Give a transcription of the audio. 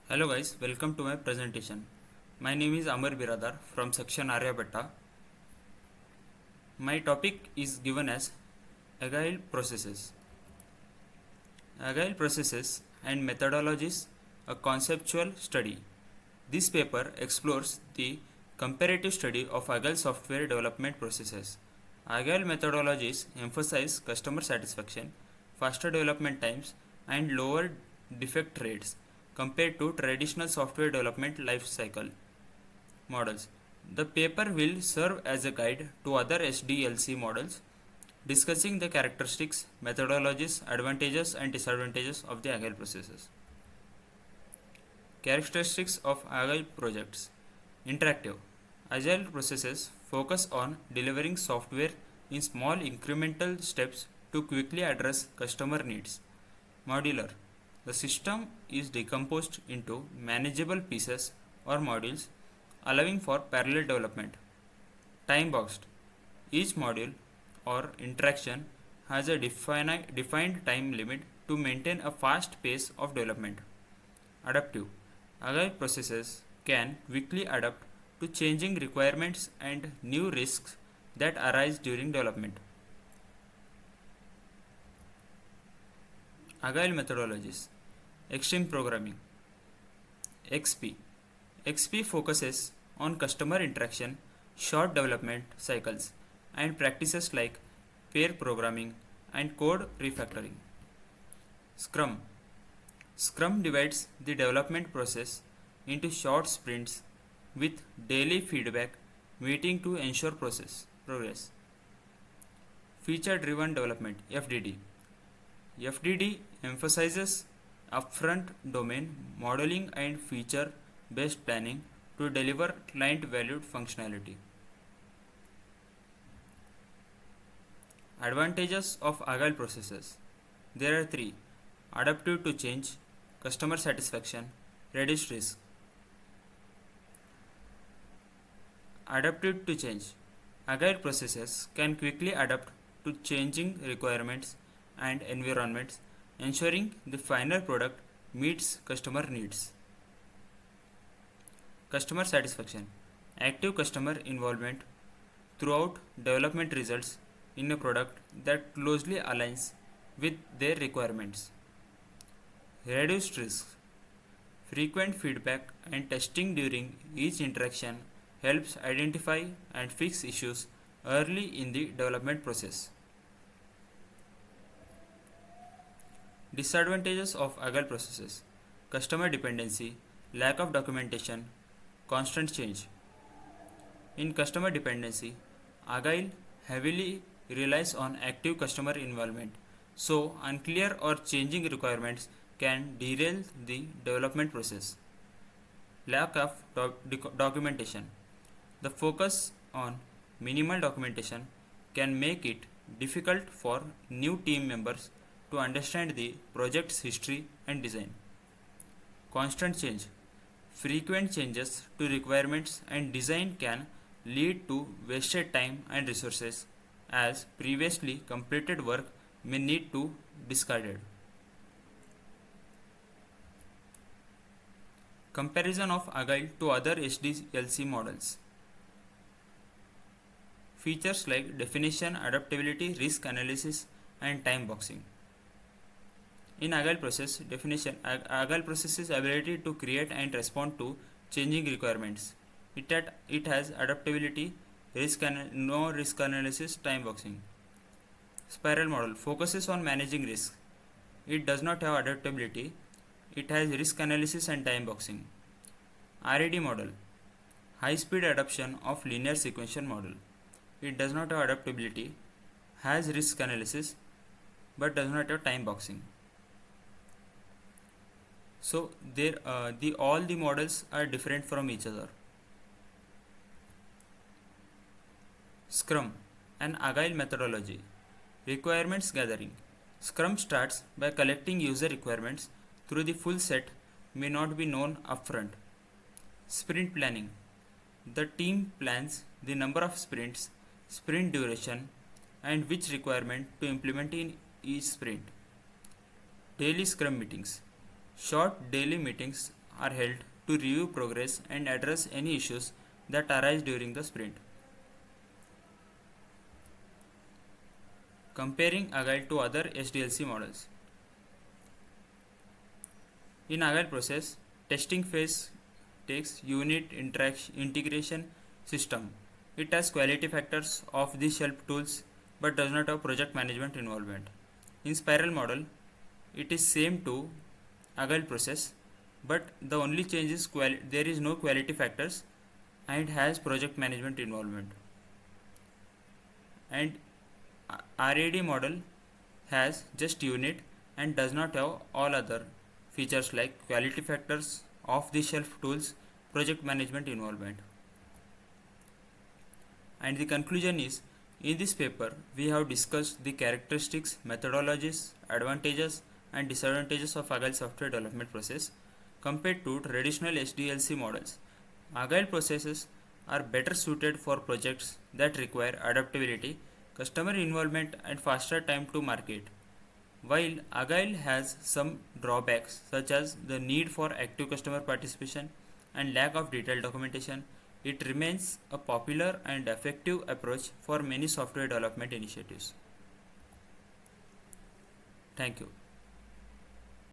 Hello guys, welcome to my presentation. My name is Amar Biradar from section Aryabhatta. My topic is given as Agile Processes. Agile Processes and Methodologies, a conceptual study. This paper explores the comparative study of Agile software development processes. Agile methodologies emphasize customer satisfaction, faster development times, and lower defect rates compared to traditional software development life cycle models. The paper will serve as a guide to other SDLC models, discussing the characteristics, methodologies, advantages, and disadvantages of the Agile processes. Characteristics of Agile projects. Interactive. Agile processes focus on delivering software in small incremental steps to quickly address customer needs. Modular. The system is decomposed into manageable pieces or modules, allowing for parallel development. Time boxed. Each module or interaction has a defined time limit to maintain a fast pace of development. Adaptive. Agile processes can quickly adapt to changing requirements and new risks that arise during development. Agile methodologies. Extreme programming. XP. XP focuses on customer interaction, short development cycles, and practices like pair programming and code refactoring. Scrum. Scrum divides the development process into short sprints with daily feedback meeting to ensure process progress. Feature driven development (FDD). FDD emphasizes upfront domain modeling and feature based planning to deliver client valued functionality. Advantages of Agile processes. There are three: adaptive to change, customer satisfaction, reduced risk. Adaptive to change. Agile processes can quickly adapt to changing requirements and environments, ensuring the final product meets customer needs. Customer satisfaction. Active customer involvement throughout development results in a product that closely aligns with their requirements. Reduced risk. Frequent feedback and testing during each interaction helps identify and fix issues early in the development process. Disadvantages of Agile processes: customer dependency, lack of documentation, constant change. In customer dependency, Agile heavily relies on active customer involvement, so unclear or changing requirements can derail the development process. Lack of documentation. The focus on minimal documentation can make it difficult for new team members to understand the project's history and design. Constant change. Frequent changes to requirements and design can lead to wasted time and resources, as previously completed work may need to be discarded. Comparison of Agile to other SDLC models. Features like definition, adaptability, risk analysis, and time boxing. In Agile process definition, Agile process's ability to create and respond to changing requirements. It has adaptability, no risk analysis, time boxing. Spiral model focuses on managing risk. It does not have adaptability. It has risk analysis and time boxing. RAD model, high speed adoption of linear sequential model. It does not have adaptability, has risk analysis, but does not have time boxing. So all the models are different from each other. Scrum, an agile methodology. Requirements gathering. Scrum starts by collecting user requirements through the full set may not be known upfront. Sprint planning. The team plans the number of sprints, sprint duration, and which requirement to implement in each sprint. Daily Scrum meetings. Short daily meetings are held to review progress and address any issues that arise during the sprint. Comparing Agile to other SDLC models. In Agile process, testing phase takes unit integration system. It has quality factors of the shelf tools but does not have project management involvement. In spiral model, it is same to Agile process, but the only change is there is no quality factors and has project management involvement. And RAD model has just unit and does not have all other features like quality factors, off the shelf tools, project management involvement. And the conclusion is, in this paper we have discussed the characteristics, methodologies, advantages and disadvantages of Agile software development process compared to traditional SDLC models. Agile processes are better suited for projects that require adaptability, customer involvement and faster time to market. While Agile has some drawbacks such as the need for active customer participation and lack of detailed documentation, it remains a popular and effective approach for many software development initiatives. Thank you.